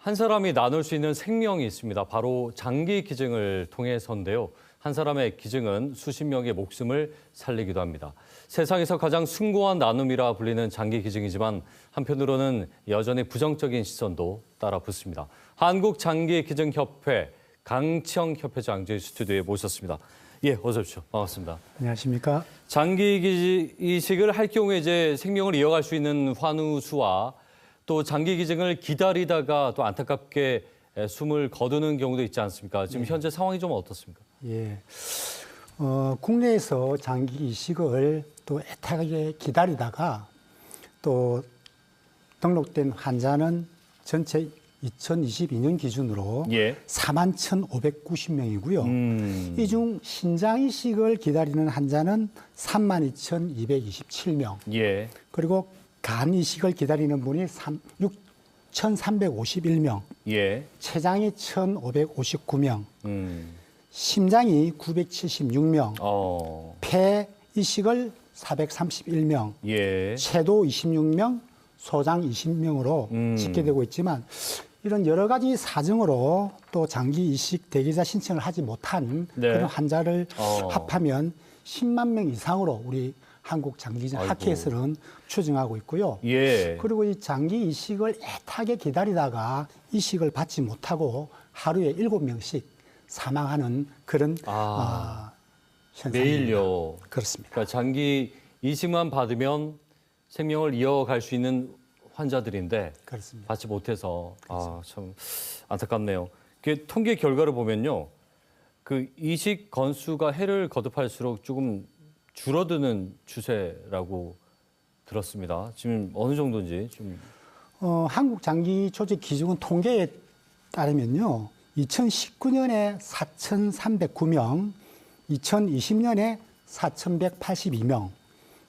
한 사람이 나눌 수 있는 생명이 있습니다. 바로 장기 기증을 통해서인데요. 한 사람의 기증은 수십 명의 목숨을 살리기도 합니다. 세상에서 가장 숭고한 나눔이라 불리는 장기 기증이지만 한편으로는 여전히 부정적인 시선도 따라 붙습니다. 한국장기기증협회 강치영 협회장 저희 스튜디오에 모셨습니다. 예, 어서 오십시오. 반갑습니다. 안녕하십니까? 장기 이식을 할 경우에 이제 생명을 이어갈 수 있는 환우수와 또 장기 기증을 기다리다가 또 안타깝게 숨을 거두는 경우도 있지 않습니까? 지금 현재 상황이 좀 어떻습니까? 예. 국내에서 장기 이식을 또 애타게 기다리다가 또 등록된 환자는 전체 2022년 기준으로 예. 41,590명이고요. 이 중 신장 이식을 기다리는 환자는 32,227명. 예. 그리고 간 이식을 기다리는 분이 6,351명. 예. 췌장이 1,559명. 심장이 976명. 폐 이식을 431명. 예. 체도 26명, 소장 20명으로 집계되고 있지만 이런 여러 가지 사정으로 또 장기 이식 대기자 신청을 하지 못한 네. 그런 환자를 합하면 10만 명 이상으로 우리 한국장기기증학회에서는 추정하고 있고요. 예. 그리고 이 장기 이식을 애타게 기다리다가 이식을 받지 못하고 하루에 7명씩 사망하는 그런 현상입니다. 매일요. 그렇습니다. 그러니까 장기 이식만 받으면 생명을 이어갈 수 있는 환자들인데 그렇습니다. 받지 못해서 참 안타깝네요. 그 통계 결과를 보면요, 그 이식 건수가 해를 거듭할수록 조금 줄어드는 추세라고 들었습니다. 지금 어느 정도인지 좀. 한국장기조직기증원 통계에 따르면요, 2019년에 4,309명, 2020년에 4,182명,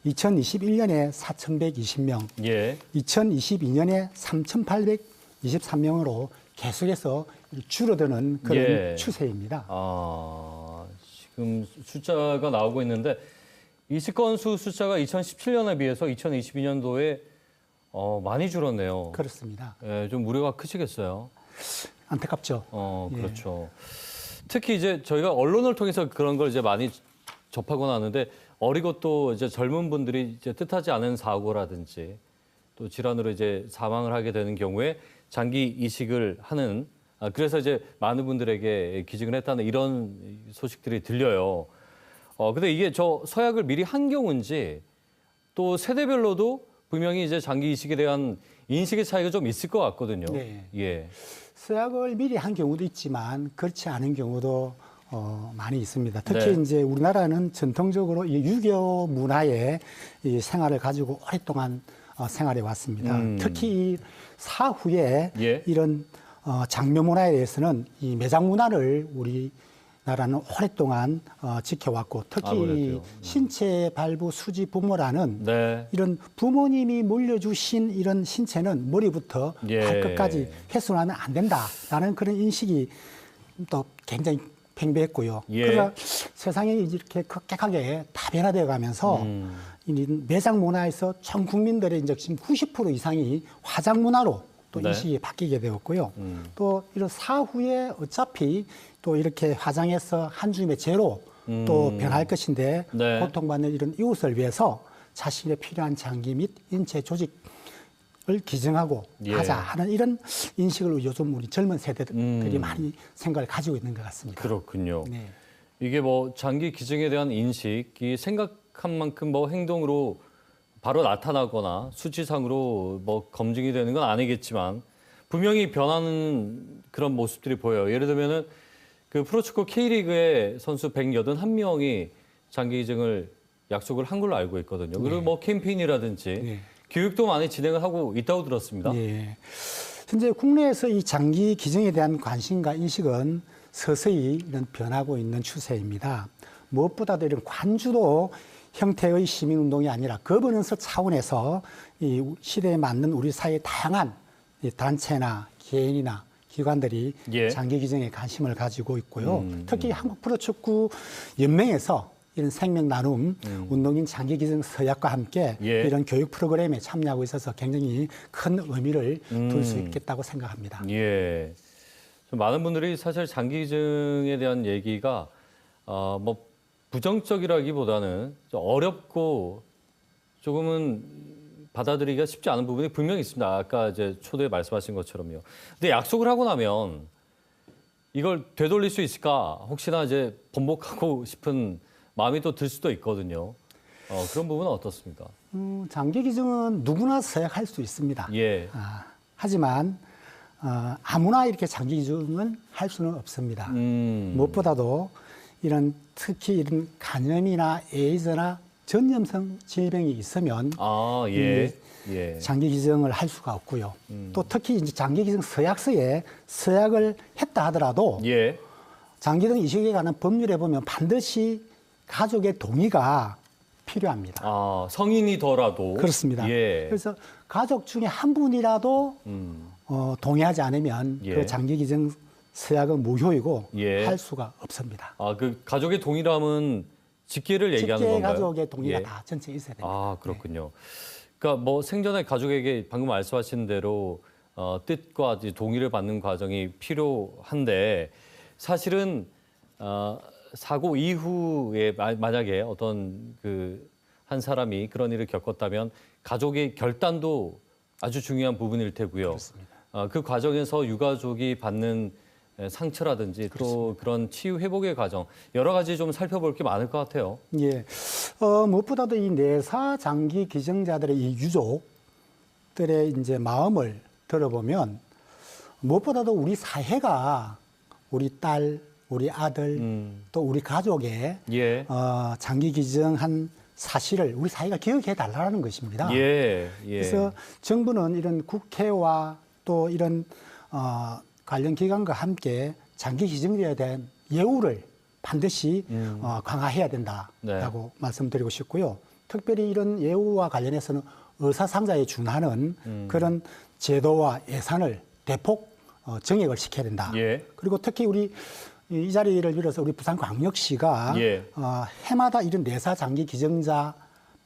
2021년에 4,120명, 예. 2022년에 3,823명으로 계속해서 줄어드는 그런 예. 추세입니다. 지금 숫자가 나오고 있는데 이식 건수 숫자가 2017년에 비해서 2022년도에 많이 줄었네요. 그렇습니다. 예, 좀 우려가 크시겠어요. 안타깝죠. 그렇죠. 특히 이제 저희가 언론을 통해서 그런 걸 이제 많이 접하고 나는데 어리고 또 이제 젊은 분들이 이제 뜻하지 않은 사고라든지 또 질환으로 이제 사망을 하게 되는 경우에 장기 이식을 하는 그래서 이제 많은 분들에게 기증을 했다는 이런 소식들이 들려요. 근데 이게 저 서약을 미리 한 경우인지 또 세대별로도 분명히 이제 장기 이식에 대한 인식의 차이가 좀 있을 것 같거든요. 네. 예. 서약을 미리 한 경우도 있지만 그렇지 않은 경우도 많이 있습니다. 특히 네. 이제 우리나라는 전통적으로 이 유교 문화의 이 생활을 가지고 오랫동안 생활해 왔습니다. 특히 이 사후에 예. 이런 장묘 문화에 대해서는 이 매장 문화를 우리나라는 오랫동안 지켜왔고 특히 아무래도요. 신체 발부 수지 부모라는 네. 이런 부모님이 물려주신 이런 신체는 머리부터 예. 발끝까지 훼손하면 안 된다라는 그런 인식이 또 굉장히 팽배했고요. 예. 그러나 세상이 이렇게 급격하게 다변화되어 가면서 이 매장 문화에서 전 국민들의 이제 지금 90% 이상이 화장 문화로 또 네. 인식이 바뀌게 되었고요. 또 이런 사후에 어차피 또 이렇게 화장해서 한 줌의 재로 또 변할 것인데 네. 고통받는 이런 이웃을 위해서 자신의 필요한 장기 및 인체 조직을 기증하고 예. 하자 하는 이런 인식을 요즘 우리 젊은 세대들이 많이 생각을 가지고 있는 것 같습니다. 그렇군요. 네. 이게 뭐 장기 기증에 대한 인식이 생각한 만큼 뭐 행동으로 바로 나타나거나 수치상으로 뭐 검증이 되는 건 아니겠지만 분명히 변하는 그런 모습들이 보여요. 예를 들면은 그 프로축구 K리그의 선수 181명이 장기 기증을 약속을 한 걸로 알고 있거든요. 그리고 뭐 캠페인이라든지 네. 교육도 많이 진행을 하고 있다고 들었습니다. 예. 현재 국내에서 이 장기 기증에 대한 관심과 인식은 서서히 이런 변하고 있는 추세입니다. 무엇보다도 이런 관주도 형태의 시민운동이 아니라 거버넌스 차원에서 이 시대에 맞는 우리 사회의 다양한 이 단체나 개인이나 기관들이 예. 장기 기증에 관심을 가지고 있고요. 특히 한국 프로축구 연맹에서 이런 생명 나눔 운동인 장기 기증 서약과 함께 예. 이런 교육 프로그램에 참여하고 있어서 굉장히 큰 의미를 둘 수 있겠다고 생각합니다. 예. 좀 많은 분들이 사실 장기 기증에 대한 얘기가 뭐 부정적이라기보다는 좀 어렵고 조금은 받아들이기가 쉽지 않은 부분이 분명히 있습니다. 아까 이제 초대에 말씀하신 것처럼요. 근데 약속을 하고 나면 이걸 되돌릴 수 있을까? 혹시나 이제 번복하고 싶은 마음이 또 들 수도 있거든요. 그런 부분은 어떻습니까? 장기 기증은 누구나 서약할 수 있습니다. 예. 하지만 아무나 이렇게 장기 기증은 할 수는 없습니다. 무엇보다도 특히 이런 간염이나 에이즈나 전염성 질병이 있으면 예. 장기 기증을 할 수가 없고요. 또 특히 이제 장기 기증 서약서에 서약을 했다 하더라도 예. 장기 기증 이식에 관한 법률에 보면 반드시 가족의 동의가 필요합니다. 성인이더라도. 그렇습니다. 예. 그래서 가족 중에 한 분이라도 동의하지 않으면 예. 그 장기 기증 서약은 무효이고 예. 할 수가 없습니다. 그 가족의 동의라면 직계를 얘기하는 직계 건가요? 가족의 동의가 예. 다 전체 있어야 됩니다. 그렇군요. 그러니까 뭐 생전에 가족에게 방금 말씀하신 대로 뜻과 이제 동의를 받는 과정이 필요한데 사실은 사고 이후에 만약에 어떤 한 사람이 그런 일을 겪었다면 가족의 결단도 아주 중요한 부분일 테고요. 그렇습니다. 그 과정에서 유가족이 받는 상처라든지 또 그런 치유 회복의 과정 여러 가지 좀 살펴볼 게 많을 것 같아요. 예. 무엇보다도 이 내사 장기 기증자들의 이 유족들의 이제 마음을 들어보면 무엇보다도 우리 사회가 우리 딸, 우리 아들, 또 우리 가족의 예. 장기 기증한 사실을 우리 사회가 기억해 달라는 것입니다. 예. 그래서 정부는 이런 국회와 또 이런 관련 기관과 함께 장기 기증자에 대한 예우를 반드시 강화해야 된다라고 말씀드리고 싶고요. 특별히 이런 예우와 관련해서는 의사상자에 준하는 그런 제도와 예산을 대폭 정액을 시켜야 된다. 예. 그리고 특히 우리 이 자리를 빌어서 우리 부산광역시가 해마다 이런 내사 장기 기증자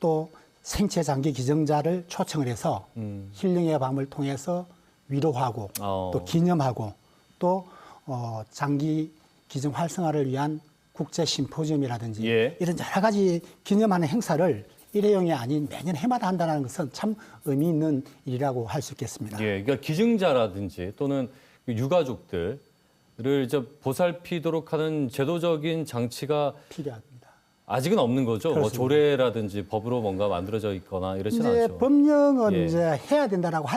또 생체 장기 기증자를 초청을 해서 힐링의 밤을 통해서 위로하고 또 기념하고 또 장기 기증 활성화를 위한 국제 심포지움이라든지 이런 여러 가지 기념하는 행사를 일회용이 아닌 매년 해마다 한다는 것은 참 의미 있는 일이라고 할 수 있겠습니다. 예, 그러니까 기증자라든지 또는 유가족들을 이제 보살피도록 하는 제도적인 장치가 필요합니다. 아직은 없는 거죠. 뭐 그렇습니다. 조례라든지 법으로 뭔가 만들어져 있거나 이렇지는 이제 않죠. 법령은 이제 해야 된다라고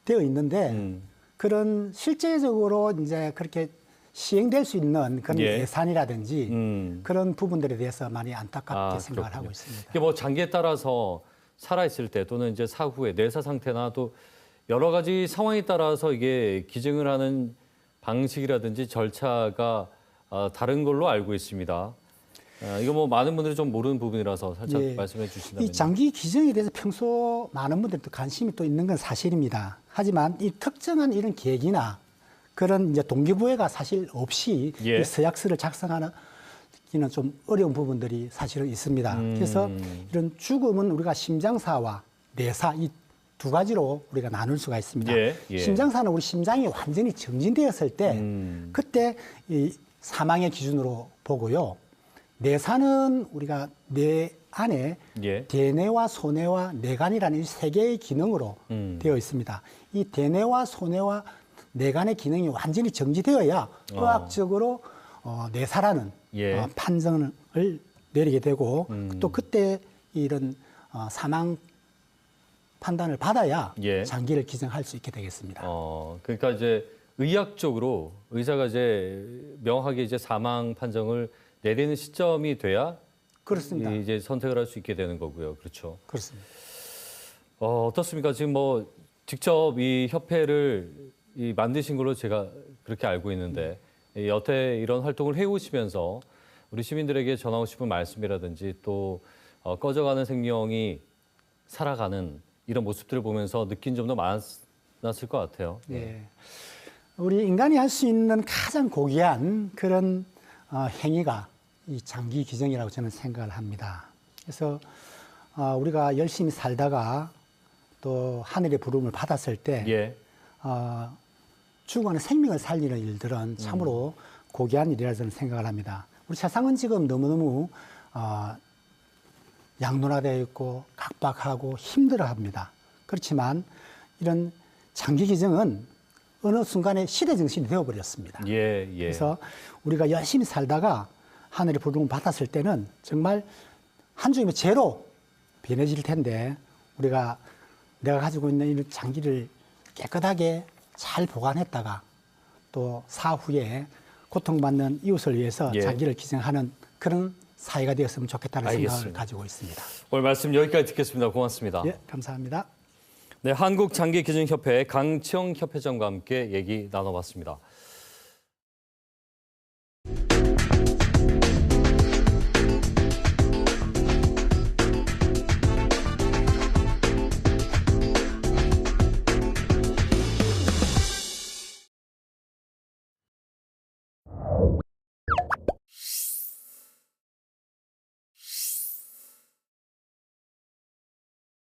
되어 있는데 그런 실제적으로 이제 그렇게 시행될 수 있는 그런 예산이라든지 그런 부분들에 대해서 많이 안타깝게 생각을 하고 있습니다. 이게 뭐 장기에 따라서 살아 있을 때 또는 이제 사후에 내사 상태나 또 여러 가지 상황에 따라서 이게 기증을 하는 방식이라든지 절차가 다른 걸로 알고 있습니다. 이거 뭐 많은 분들이 좀 모르는 부분이라서 살짝 말씀해 주신다면. 이 장기 기증에 대해서 평소 많은 분들도 관심이 또 있는 건 사실입니다. 하지만 이 특정한 이런 계기나 그런 이제 동기부여가 사실 없이 이 서약서를 작성하기는 좀 어려운 부분들이 사실은 있습니다. 그래서 이런 죽음은 우리가 심장사와 내사 이 두 가지로 우리가 나눌 수가 있습니다. 심장사는 우리 심장이 완전히 정진되었을 때 그때 이 사망의 기준으로 보고요. 내사는 우리가 뇌 안에 대뇌와 소뇌와 뇌간이라는 이 세 개의 기능으로 되어 있습니다. 이 대뇌와 소뇌와 뇌간의 기능이 완전히 정지되어야 의학적으로 내사라는 판정을 내리게 되고 또 그때 이런 사망 판단을 받아야 장기를 기증할 수 있게 되겠습니다. 그러니까 이제 의학적으로 의사가 이제 명확하게 이제 사망 판정을 내리는 시점이 돼야 그렇습니다. 이제 선택을 할 수 있게 되는 거고요. 그렇죠. 그렇습니다. 어떻습니까? 지금 뭐 직접 이 협회를 만드신 걸로 제가 그렇게 알고 있는데 여태 이런 활동을 해오시면서 우리 시민들에게 전하고 싶은 말씀이라든지 또 꺼져가는 생명이 살아가는 이런 모습들을 보면서 느낀 점도 많았을 것 같아요. 네. 우리 인간이 할 수 있는 가장 고귀한 그런 행위가 이 장기 기증이라고 저는 생각을 합니다. 그래서 우리가 열심히 살다가 또 하늘의 부름을 받았을 때 예. 죽어가는 생명을 살리는 일들은 참으로 고귀한 일이라 저는 생각을 합니다. 우리 세상은 지금 너무너무 양론화되어 있고 각박하고 힘들어합니다. 그렇지만 이런 장기 기증은 어느 순간에 시대 정신이 되어버렸습니다. 예, 예. 그래서 우리가 열심히 살다가 하늘의 부름을 받았을 때는 정말 한 줌의 죄로 변해질 텐데 내가 가지고 있는 이 장기를 깨끗하게 잘 보관했다가 또 사후에 고통받는 이웃을 위해서 예. 장기를 기증하는 그런 사회가 되었으면 좋겠다는 생각을 알겠습니다. 가지고 있습니다. 오늘 말씀 여기까지 듣겠습니다. 고맙습니다. 예, 감사합니다. 네, 한국장기기증협회 강치영 협회장과 함께 얘기 나눠봤습니다.